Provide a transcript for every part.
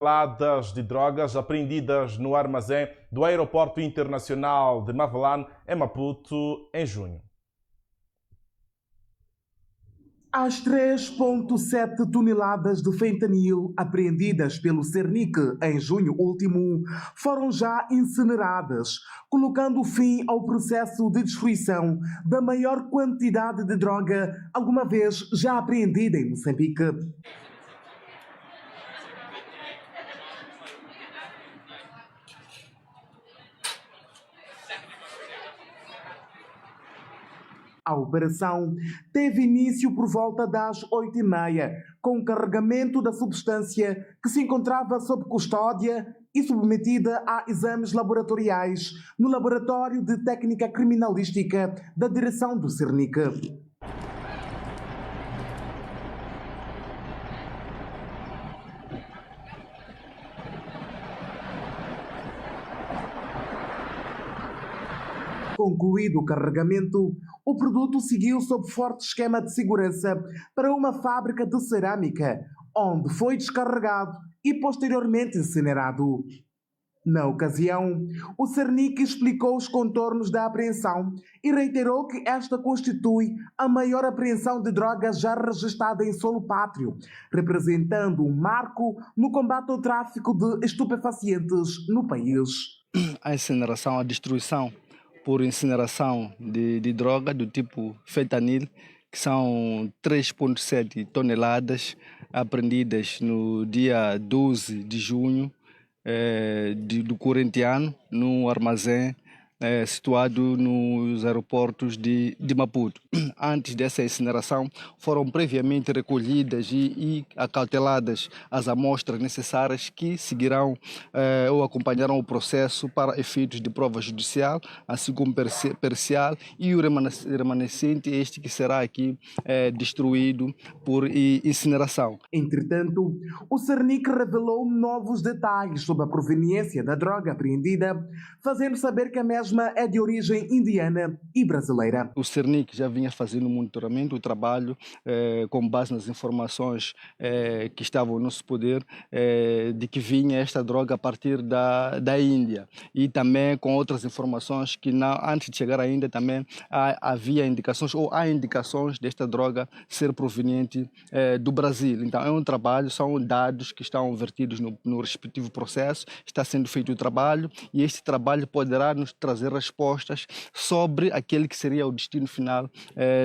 toneladas de drogas apreendidas no armazém do Aeroporto Internacional de Mavelane, em Maputo, em junho. As 3,7 toneladas de fentanil apreendidas pelo Cernic em junho último foram já incineradas, colocando fim ao processo de destruição da maior quantidade de droga alguma vez já apreendida em Moçambique. A operação teve início por volta das 8h30, com o carregamento da substância que se encontrava sob custódia e submetida a exames laboratoriais no Laboratório de Técnica Criminalística da direção do Cernic. Concluído o carregamento, o produto seguiu sob forte esquema de segurança para uma fábrica de cerâmica, onde foi descarregado e posteriormente incinerado. Na ocasião, o Cernic explicou os contornos da apreensão e reiterou que esta constitui a maior apreensão de drogas já registrada em solo pátrio, representando um marco no combate ao tráfico de estupefacientes no país. A incineração, a destruição por incineração de droga do tipo fentanil, que são 3,7 toneladas apreendidas no dia 12 de junho do corrente ano, num armazém situado nos aeroportos de Maputo. Antes dessa incineração, foram previamente recolhidas e acauteladas as amostras necessárias que seguirão ou acompanharão o processo para efeitos de prova judicial, assim como pericial, e o remanescente, este que será aqui destruído por incineração. Entretanto, o Cernic revelou novos detalhes sobre a proveniência da droga apreendida, fazendo saber que a mesma é de origem indiana e brasileira. O Cernic já vinha fazendo o monitoramento, o trabalho com base nas informações que estavam no nosso poder, de que vinha esta droga a partir da Índia, e também com outras informações que antes de chegar à Índia também havia indicações ou há indicações desta droga ser proveniente do Brasil. Então é um trabalho, são dados que estão vertidos no respectivo processo, está sendo feito o trabalho e este trabalho poderá nos trazer respostas sobre aquele que seria o destino final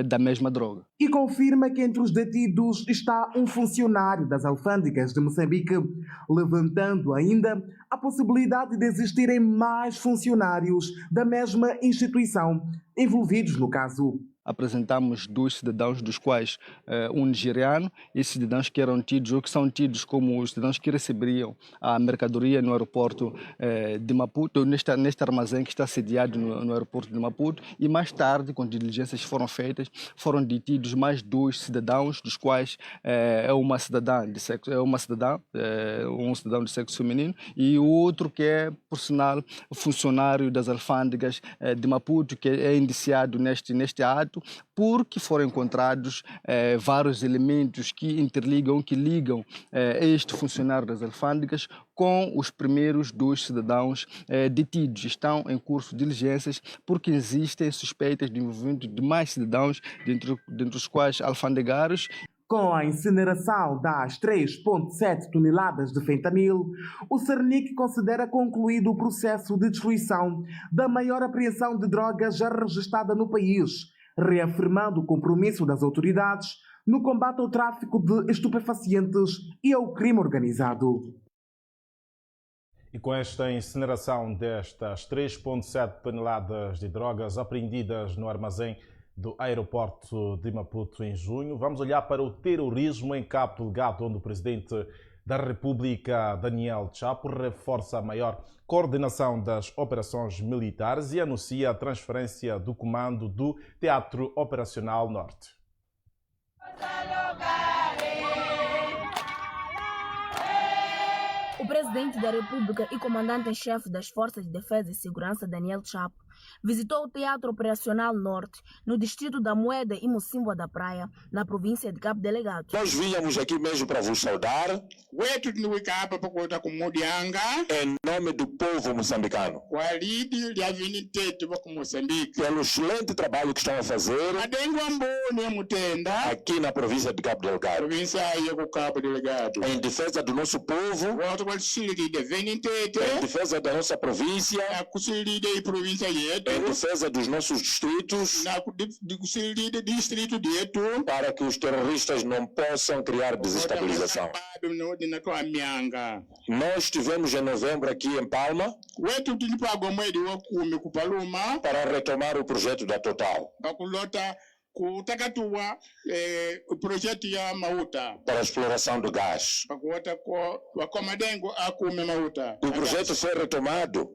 da mesma droga. E confirma que entre os detidos está um funcionário das alfândegas de Moçambique, levantando ainda a possibilidade de existirem mais funcionários da mesma instituição envolvidos no caso. Apresentamos 2 cidadãos, dos quais um nigeriano, e cidadãos que eram tidos ou que são tidos como os cidadãos que receberiam a mercadoria no aeroporto de Maputo, neste armazém que está sediado no aeroporto de Maputo, e mais tarde, quando diligências foram feitas, foram detidos mais 2 cidadãos, dos quais um cidadão de sexo feminino e o outro que é, por sinal, funcionário das alfândegas de Maputo, que é indiciado neste ato, porque foram encontrados vários elementos que ligam este funcionário das alfândegas com os primeiros 2 cidadãos detidos. Estão em curso de diligências porque existem suspeitas de envolvimento de mais cidadãos, dentre os quais alfandegários. Com a incineração das 3,7 toneladas de fentanil, o Cernic considera concluído o processo de destruição da maior apreensão de drogas já registrada no país, reafirmando o compromisso das autoridades no combate ao tráfico de estupefacientes e ao crime organizado. E com esta incineração destas 3,7 toneladas de drogas apreendidas no armazém do aeroporto de Maputo em junho, vamos olhar para o terrorismo em Cabo Delgado, onde o presidente da República, Daniel Chapo, reforça a maior coordenação das operações militares e anuncia a transferência do comando do Teatro Operacional Norte. O presidente da República e comandante-em-chefe das Forças de Defesa e Segurança, Daniel Chapo, visitou o Teatro Operacional Norte, no distrito da Moeda e Mocímboa da Praia, na província de Cabo Delgado. Nós vínhamos aqui mesmo para vos saudar, em nome do povo moçambicano, pelo excelente trabalho que estão a fazer aqui na província de Cabo Delgado, em defesa do nosso povo, em defesa da nossa província, em defesa dos nossos distritos, para que os terroristas não possam criar desestabilização. Nós estivemos em novembro aqui em Palma para retomar o projeto da Total, para a exploração do gás. O projeto foi retomado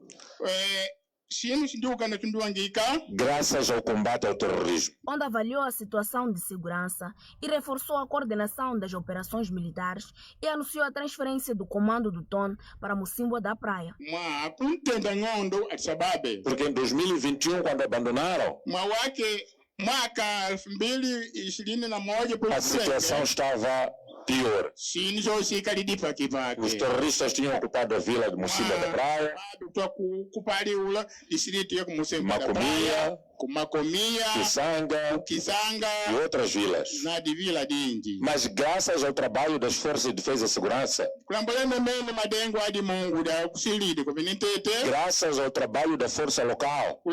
graças ao combate ao terrorismo, onde avaliou a situação de segurança e reforçou a coordenação das operações militares e anunciou a transferência do comando do TON para Mocímboa da Praia. Porque em 2021, quando abandonaram, a situação estava pior. Os terroristas tinham ocupado a vila de Mocímboa da Praia, Macomia, Kisanga e outras vilas. Mas graças ao trabalho das Forças de Defesa e Segurança, graças ao trabalho da Força Local e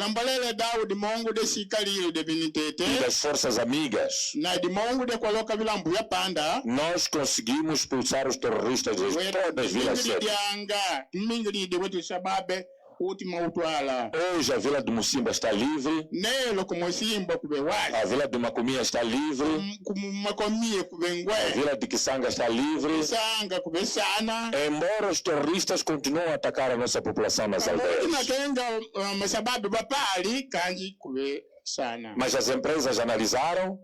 das Forças Amigas, nós conseguimos expulsar os terroristas de todas as vilas. Hoje a vila de Mocímboa está livre, a vila de Macomia está livre, a vila de Kisanga está livre, embora os terroristas continuem a atacar a nossa população nas aldeias. Mas as empresas analisaram,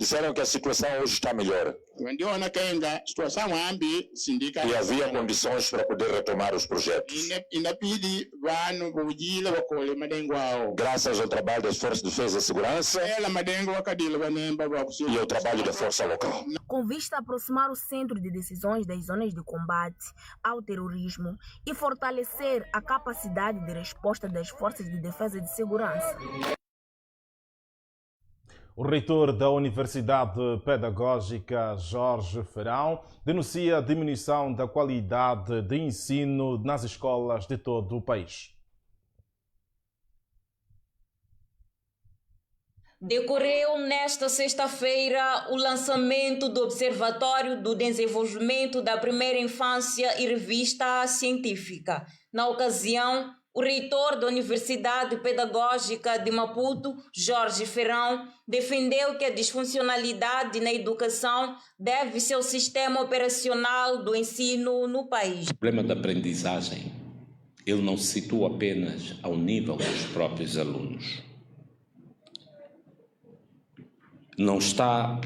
disseram que a situação hoje está melhor e havia condições para poder retomar os projetos. Graças ao trabalho das Forças de Defesa e Segurança e ao trabalho da Força Local. Com vista a aproximar o centro de decisões das zonas de combate ao terrorismo e fortalecer a capacidade de resposta das Forças de Defesa e de Segurança. O reitor da Universidade Pedagógica, Jorge Ferão, denuncia a diminuição da qualidade de ensino nas escolas de todo o país. Decorreu nesta sexta-feira o lançamento do Observatório do Desenvolvimento da Primeira Infância e Revista Científica. Na ocasião, o reitor da Universidade Pedagógica de Maputo, Jorge Ferão, defendeu que a disfuncionalidade na educação deve-se ao sistema operacional do ensino no país. O problema da aprendizagem, ele não se situa apenas ao nível dos próprios alunos. Não está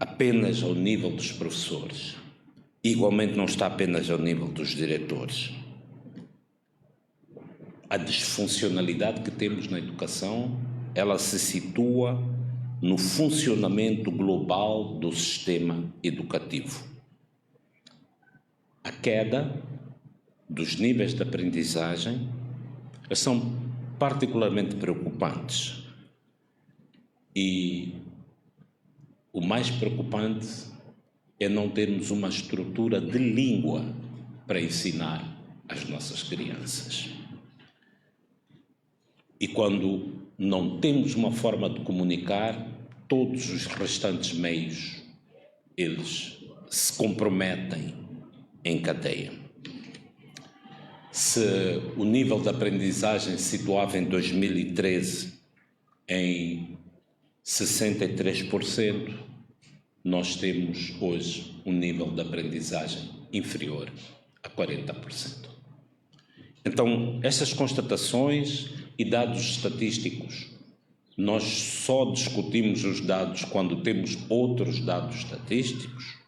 apenas ao nível dos professores. Igualmente não está apenas ao nível dos diretores. A disfuncionalidade que temos na educação, ela se situa no funcionamento global do sistema educativo. A queda dos níveis de aprendizagem são particularmente preocupantes. E o mais preocupante é não termos uma estrutura de língua para ensinar as nossas crianças. E quando não temos uma forma de comunicar, todos os restantes meios, eles se comprometem em cadeia. Se o nível de aprendizagem se situava em 2013 em 63%, nós temos hoje um nível de aprendizagem inferior a 40%. Então, essas constatações e dados estatísticos, nós só discutimos os dados quando temos outros dados estatísticos,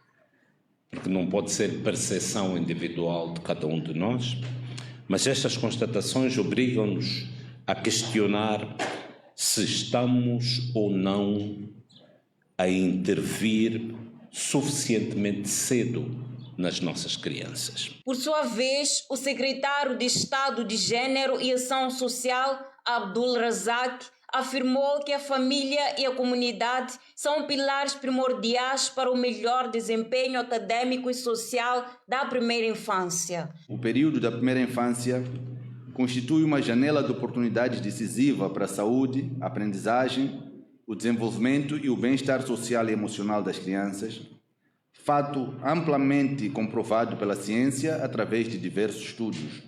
porque não pode ser percepção individual de cada um de nós, mas estas constatações obrigam-nos a questionar se estamos ou não a intervir suficientemente cedo nas nossas crianças. Por sua vez, o secretário de Estado de Gênero e Ação Social, Abdul Razak, afirmou que a família e a comunidade são pilares primordiais para o melhor desempenho acadêmico e social da primeira infância. O período da primeira infância constitui uma janela de oportunidades decisiva para a saúde, a aprendizagem, o desenvolvimento e o bem-estar social e emocional das crianças, fato amplamente comprovado pela ciência através de diversos estudos.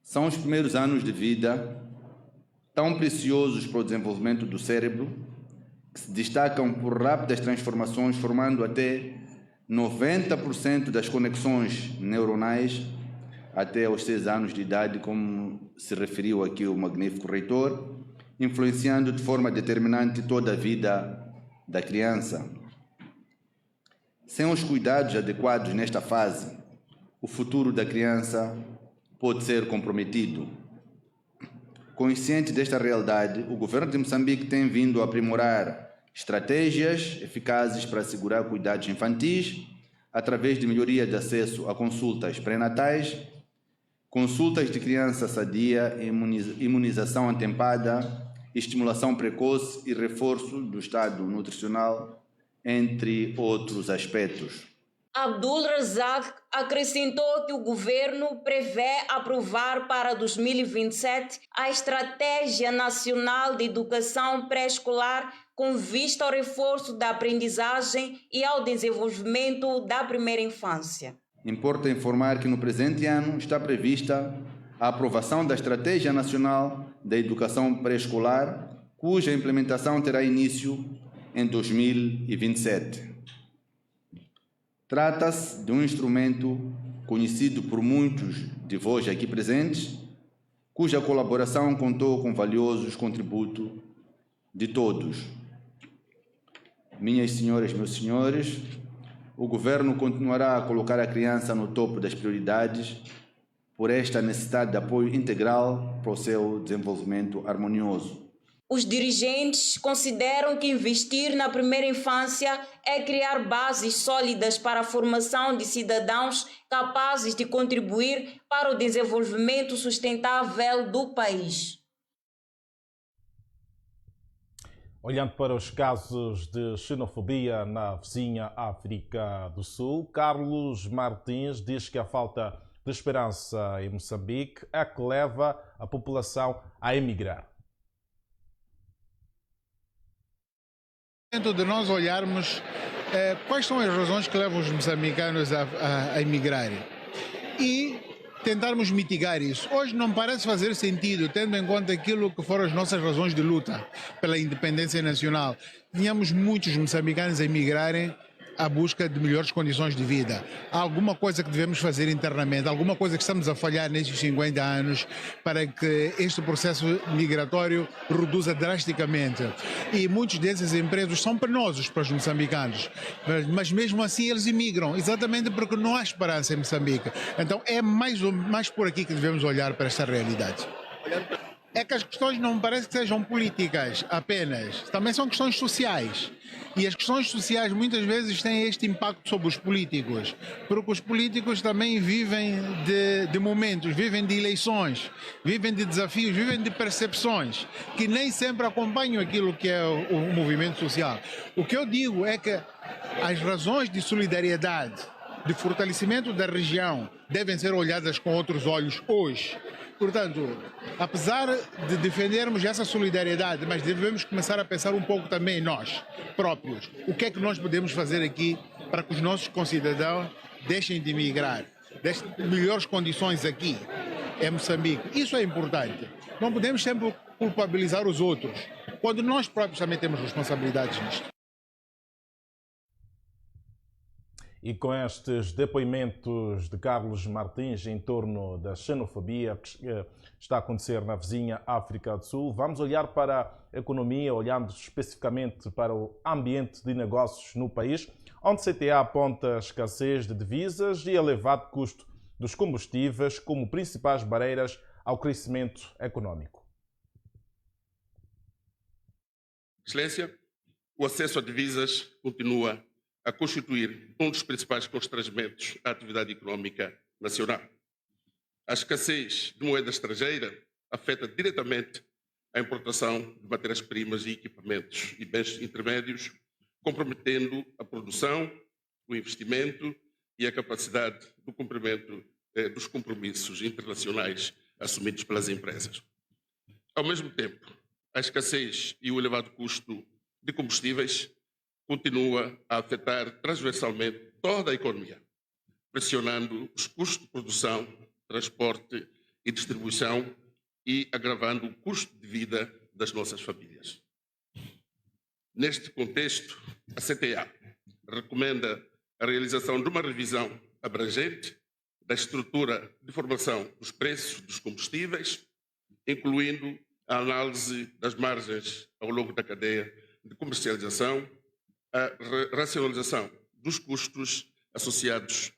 São os primeiros anos de vida tão preciosos para o desenvolvimento do cérebro, que se destacam por rápidas transformações, formando até 90% das conexões neuronais até aos 6 anos de idade, como se referiu aqui o magnífico reitor, influenciando de forma determinante toda a vida da criança. Sem os cuidados adequados nesta fase, o futuro da criança pode ser comprometido. Consciente desta realidade, o governo de Moçambique tem vindo a aprimorar estratégias eficazes para assegurar cuidados infantis, através de melhoria de acesso a consultas pré-natais, consultas de criança sadia, imunização atempada, estimulação precoce e reforço do estado nutricional, entre outros aspectos. Abdul Razak acrescentou que o governo prevê aprovar para 2027 a Estratégia Nacional de Educação Pré-Escolar com vista ao reforço da aprendizagem e ao desenvolvimento da primeira infância. Importa informar que no presente ano está prevista a aprovação da Estratégia Nacional da Educação Pré-Escolar, cuja implementação terá início em 2027. Trata-se de um instrumento conhecido por muitos de vós aqui presentes, cuja colaboração contou com valiosos contributos de todos. Minhas senhoras, meus senhores, o governo continuará a colocar a criança no topo das prioridades por esta necessidade de apoio integral para o seu desenvolvimento harmonioso. Os dirigentes consideram que investir na primeira infância é criar bases sólidas para a formação de cidadãos capazes de contribuir para o desenvolvimento sustentável do país. Olhando para os casos de xenofobia na vizinha África do Sul, Carlos Martins diz que a falta de esperança em Moçambique é que leva a população a emigrar. De nós olharmos quais são as razões que levam os moçambicanos a emigrarem e tentarmos mitigar isso. Hoje não parece fazer sentido, tendo em conta aquilo que foram as nossas razões de luta pela independência nacional. Tínhamos muitos moçambicanos a emigrarem à busca de melhores condições de vida. Há alguma coisa que devemos fazer internamente, alguma coisa que estamos a falhar nestes 50 anos para que este processo migratório reduza drasticamente. E muitos desses empregos são penosos para os moçambicanos, mas mesmo assim eles imigram, exatamente porque não há esperança em Moçambique. Então é mais por aqui que devemos olhar para esta realidade. É que as questões não me parece que sejam políticas apenas, também são questões sociais. E as questões sociais muitas vezes têm este impacto sobre os políticos, porque os políticos também vivem de momentos, vivem de eleições, vivem de desafios, vivem de percepções, que nem sempre acompanham aquilo que é o movimento social. O que eu digo é que as razões de solidariedade, de fortalecimento da região, devem ser olhadas com outros olhos hoje. Portanto, apesar de defendermos essa solidariedade, mas devemos começar a pensar um pouco também em nós próprios. O que é que nós podemos fazer aqui para que os nossos concidadãos deixem de migrar, deixem melhores condições aqui em Moçambique? Isso é importante. Não podemos sempre culpabilizar os outros, quando nós próprios também temos responsabilidades nisto. E com estes depoimentos de Carlos Martins em torno da xenofobia que está a acontecer na vizinha África do Sul, vamos olhar para a economia, olhando especificamente para o ambiente de negócios no país, onde CTA aponta escassez de divisas e elevado custo dos combustíveis como principais barreiras ao crescimento econômico. Excelência, o acesso a divisas continua a constituir um dos principais constrangimentos à atividade econômica nacional. A escassez de moeda estrangeira afeta diretamente a importação de matérias-primas e equipamentos e bens intermédios, comprometendo a produção, o investimento e a capacidade do cumprimento dos compromissos internacionais assumidos pelas empresas. Ao mesmo tempo, a escassez e o elevado custo de combustíveis continua a afetar transversalmente toda a economia, pressionando os custos de produção, transporte e distribuição e agravando o custo de vida das nossas famílias. Neste contexto, a CTA recomenda a realização de uma revisão abrangente da estrutura de formação dos preços dos combustíveis, incluindo a análise das margens ao longo da cadeia de comercialização, a racionalização dos custos associados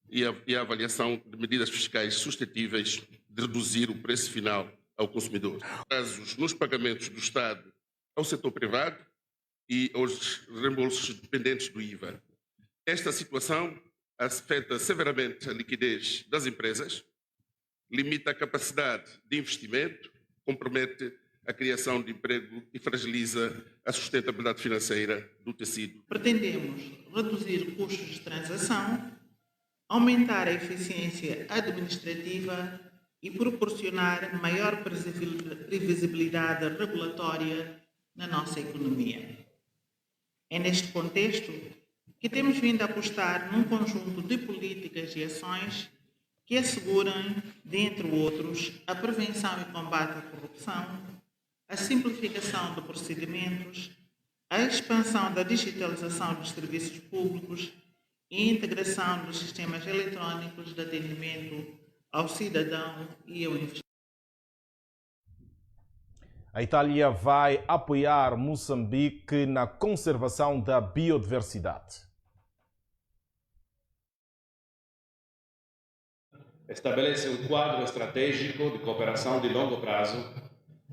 e a avaliação de medidas fiscais suscetíveis de reduzir o preço final ao consumidor. Casos nos pagamentos do Estado ao setor privado e aos reembolsos dependentes do IVA. Esta situação afeta severamente a liquidez das empresas, limita a capacidade de investimento, compromete a criação de emprego e fragiliza a sustentabilidade financeira do tecido. Pretendemos reduzir custos de transação, aumentar a eficiência administrativa e proporcionar maior previsibilidade regulatória na nossa economia. É neste contexto que temos vindo a apostar num conjunto de políticas e ações que assegurem, dentre outros, a prevenção e combate à corrupção, a simplificação de procedimentos, a expansão da digitalização dos serviços públicos e a integração dos sistemas eletrónicos de atendimento ao cidadão e ao investidor. A Itália vai apoiar Moçambique na conservação da biodiversidade. Estabelece um quadro estratégico de cooperação de longo prazo,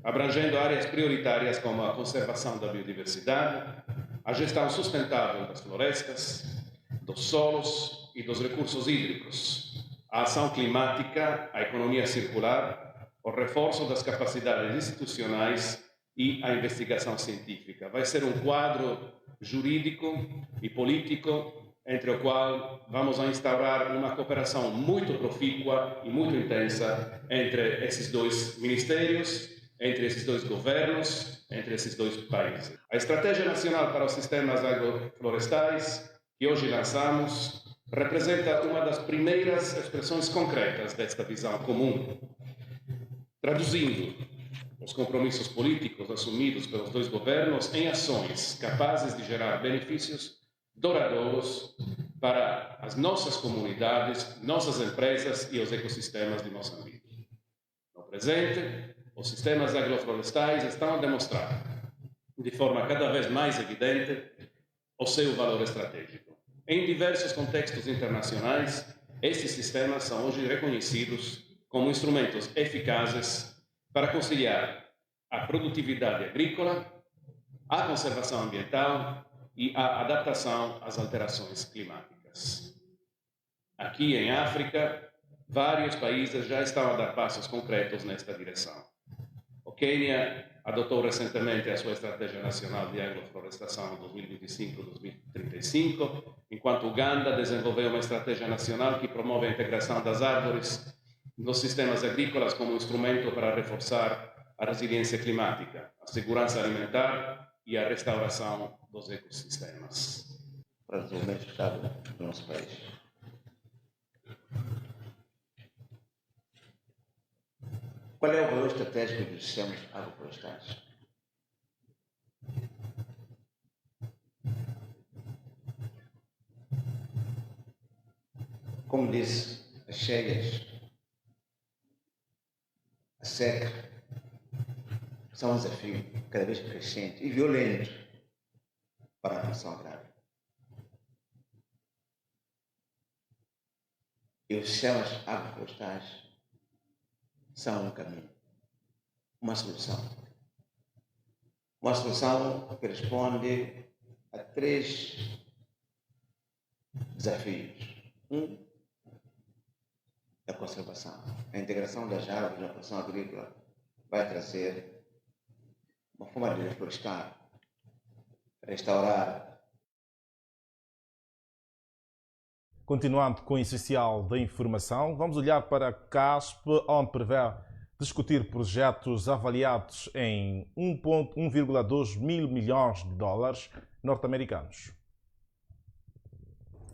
abrangendo áreas prioritárias como a conservação da biodiversidade, a gestão sustentável das florestas, dos solos e dos recursos hídricos, a ação climática, a economia circular, o reforço das capacidades institucionais e a investigação científica. Vai ser um quadro jurídico e político entre o qual vamos a instaurar uma cooperação muito profícua e muito intensa entre esses dois ministérios, entre esses dois governos, entre esses dois países. A Estratégia Nacional para os Sistemas Agroflorestais, que hoje lançamos, representa uma das primeiras expressões concretas desta visão comum, traduzindo os compromissos políticos assumidos pelos dois governos em ações capazes de gerar benefícios duradouros para as nossas comunidades, nossas empresas e os ecossistemas de Moçambique. No presente, os sistemas agroflorestais estão a demonstrar, de forma cada vez mais evidente, o seu valor estratégico. Em diversos contextos internacionais, esses sistemas são hoje reconhecidos como instrumentos eficazes para conciliar a produtividade agrícola, a conservação ambiental e a adaptação às alterações climáticas. Aqui em África, vários países já estão a dar passos concretos nesta direção. O Quênia adotou recentemente a sua Estratégia Nacional de Agroflorestação 2025-2035, enquanto Uganda desenvolveu uma estratégia nacional que promove a integração das árvores nos sistemas agrícolas como instrumento para reforçar a resiliência climática, a segurança alimentar e a restauração dos ecossistemas. Para resolver o estado do nosso país. Qual é o valor estratégico dos sistemas agroflorestais? Como disse, as cheias, a seca, são um desafio cada vez crescente e violento para a nação agrária. e os sistemas agroflorestais são um caminho, uma solução. Uma solução que responde a 3 desafios. A conservação. A integração das árvores na produção agrícola vai trazer uma forma de reflorestar, restaurar. Continuando com o essencial da informação, vamos olhar para a CASP, onde prevê discutir projetos avaliados em 1,2 mil milhões de dólares norte-americanos.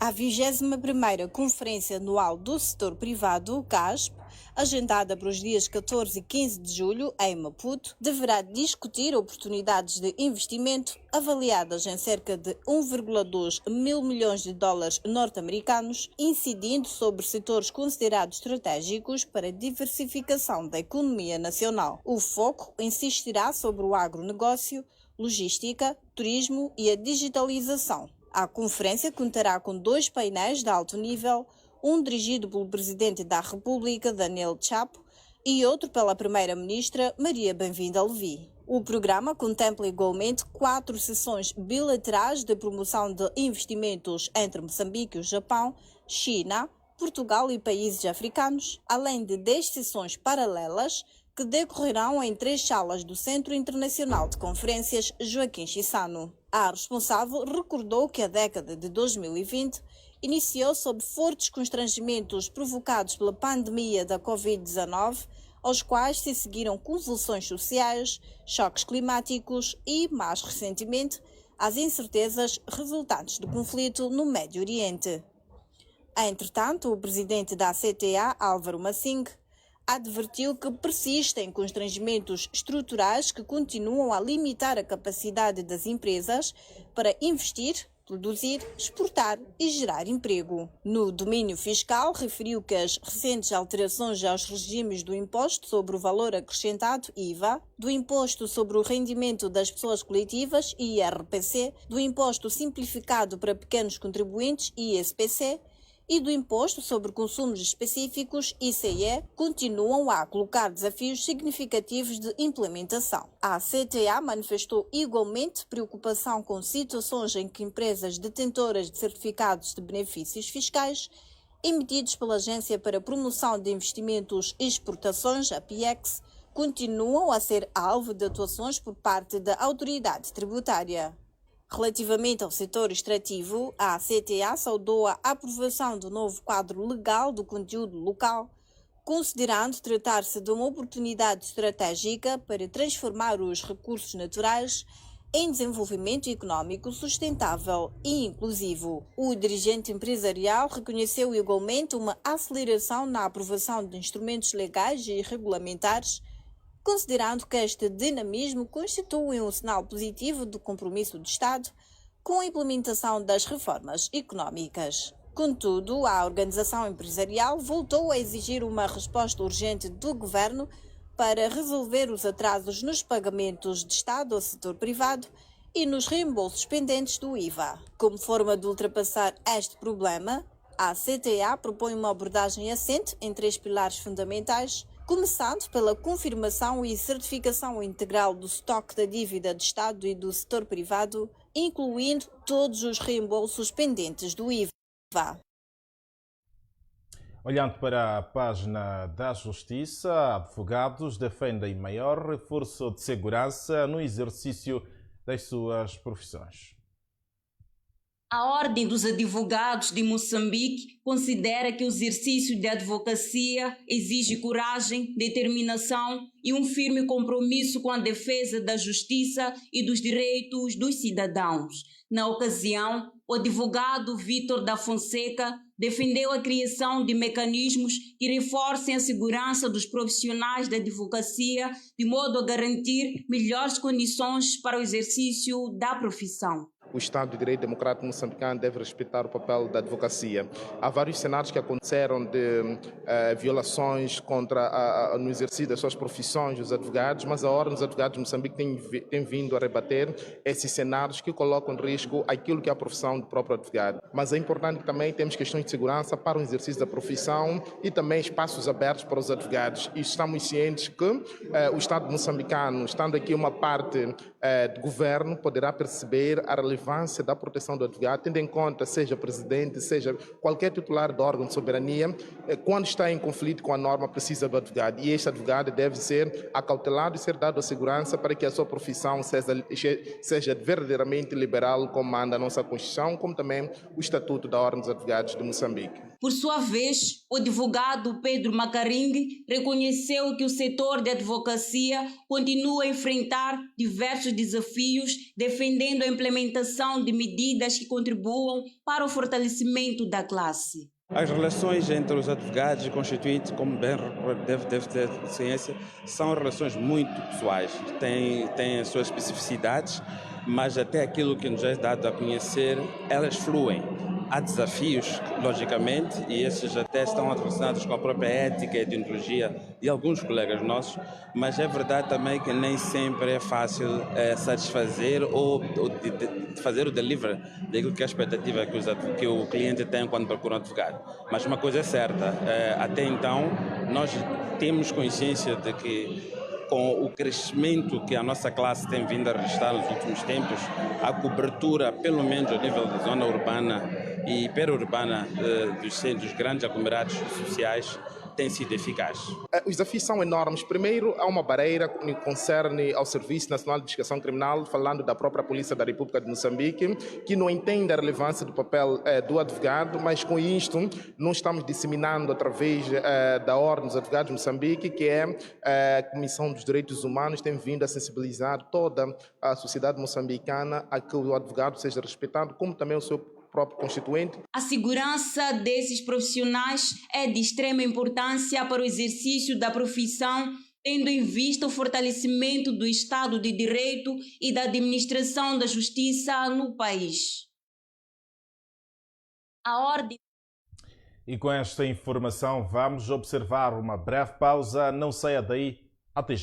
A 21ª Conferência Anual do Setor Privado, CASP, agendada para os dias 14 e 15 de julho em Maputo, deverá discutir oportunidades de investimento avaliadas em cerca de 1,2 mil milhões de dólares norte-americanos, incidindo sobre setores considerados estratégicos para a diversificação da economia nacional. O foco insistirá sobre o agronegócio, logística, turismo e a digitalização. A conferência contará com 2 painéis de alto nível, um dirigido pelo Presidente da República, Daniel Chapo, e outro pela Primeira-Ministra, Maria Bem-vinda Levi. O programa contempla igualmente 4 sessões bilaterais de promoção de investimentos entre Moçambique e o Japão, China, Portugal e países africanos, além de 10 sessões paralelas que decorrerão em 3 salas do Centro Internacional de Conferências Joaquim Chissano. A responsável recordou que a década de 2020 iniciou sob fortes constrangimentos provocados pela pandemia da Covid-19, aos quais se seguiram convulsões sociais, choques climáticos e, mais recentemente, as incertezas resultantes do conflito no Médio Oriente. Entretanto, o presidente da CTA, Álvaro Massing, advertiu que persistem constrangimentos estruturais que continuam a limitar a capacidade das empresas para investir, produzir, exportar e gerar emprego. No domínio fiscal, referiu que as recentes alterações aos regimes do Imposto sobre o Valor Acrescentado, IVA, do Imposto sobre o Rendimento das Pessoas Coletivas, IRPC, do Imposto Simplificado para Pequenos Contribuintes, ISPC, e do Imposto sobre Consumos Específicos, ICE, continuam a colocar desafios significativos de implementação. A CTA manifestou igualmente preocupação com situações em que empresas detentoras de certificados de benefícios fiscais, emitidos pela Agência para a Promoção de Investimentos e Exportações, a PIEX, continuam a ser alvo de atuações por parte da autoridade tributária. Relativamente ao setor extrativo, a CTA saudou a aprovação do novo quadro legal do conteúdo local, considerando tratar-se de uma oportunidade estratégica para transformar os recursos naturais em desenvolvimento econômico sustentável e inclusivo. O dirigente empresarial reconheceu igualmente uma aceleração na aprovação de instrumentos legais e regulamentares, considerando que este dinamismo constitui um sinal positivo do compromisso do Estado com a implementação das reformas económicas. Contudo, a organização empresarial voltou a exigir uma resposta urgente do governo para resolver os atrasos nos pagamentos de Estado ao setor privado e nos reembolsos pendentes do IVA. Como forma de ultrapassar este problema, a CTA propõe uma abordagem assente em 3 pilares fundamentais, começando pela confirmação e certificação integral do estoque da dívida de Estado e do setor privado, incluindo todos os reembolsos pendentes do IVA. Olhando para a página da Justiça, advogados defendem maior reforço de segurança no exercício das suas profissões. A Ordem dos Advogados de Moçambique considera que o exercício da advocacia exige coragem, determinação e um firme compromisso com a defesa da justiça e dos direitos dos cidadãos. Na ocasião, o advogado Vítor da Fonseca defendeu a criação de mecanismos que reforcem a segurança dos profissionais da advocacia, de modo a garantir melhores condições para o exercício da profissão. o Estado de Direito Democrático moçambicano deve respeitar o papel da advocacia. Há vários cenários que aconteceram de violações no exercício das suas profissões dos advogados, mas a Ordem dos Advogados de Moçambique tem vindo a rebater esses cenários que colocam em risco aquilo que é a profissão do próprio advogado. Mas é importante que também temos questões de segurança para o exercício da profissão e também espaços abertos para os advogados. E estamos cientes que o Estado moçambicano, estando aqui uma parte do governo, poderá perceber a relevância da proteção do advogado, tendo em conta, seja presidente, seja qualquer titular de órgão de soberania, quando está em conflito com a norma, precisa do advogado. E este advogado deve ser acautelado e ser dado a segurança para que a sua profissão seja verdadeiramente liberal, como manda a nossa Constituição, como também o Estatuto da Ordem dos Advogados de Moçambique. Por sua vez, o advogado Pedro Macaringue reconheceu que o setor de advocacia continua a enfrentar diversos desafios, defendendo a implementação de medidas que contribuam para o fortalecimento da classe. As relações entre os advogados e constituintes, como bem deve ter ciência, são relações muito pessoais, têm as suas especificidades, mas até aquilo que nos é dado a conhecer, elas fluem. Há desafios, logicamente, e esses até estão relacionados com a própria ética e ideologia de alguns colegas nossos, mas é verdade também que nem sempre é fácil satisfazer ou fazer o delivery daquilo que é a expectativa que o cliente tem quando procura um advogado. Mas uma coisa é certa, até então nós temos consciência de que com o crescimento que a nossa classe tem vindo a registrar nos últimos tempos, a cobertura, pelo menos a nível da zona urbana e periurbana dos grandes aglomerados sociais, tem sido eficaz. Os desafios são enormes. Primeiro, há uma barreira que concerne ao Serviço Nacional de Investigação Criminal, falando da própria Polícia da República de Moçambique, que não entende a relevância do papel do advogado, mas com isto não estamos disseminando através da Ordem dos Advogados de Moçambique, que é a Comissão dos Direitos Humanos, tem vindo a sensibilizar toda a sociedade moçambicana a que o advogado seja respeitado, como também o seu próprio constituinte. A segurança desses profissionais é de extrema importância para o exercício da profissão, tendo em vista o fortalecimento do Estado de Direito e da administração da justiça no país. A ordem. E com esta informação vamos observar uma breve pausa. Não saia daí. Até já.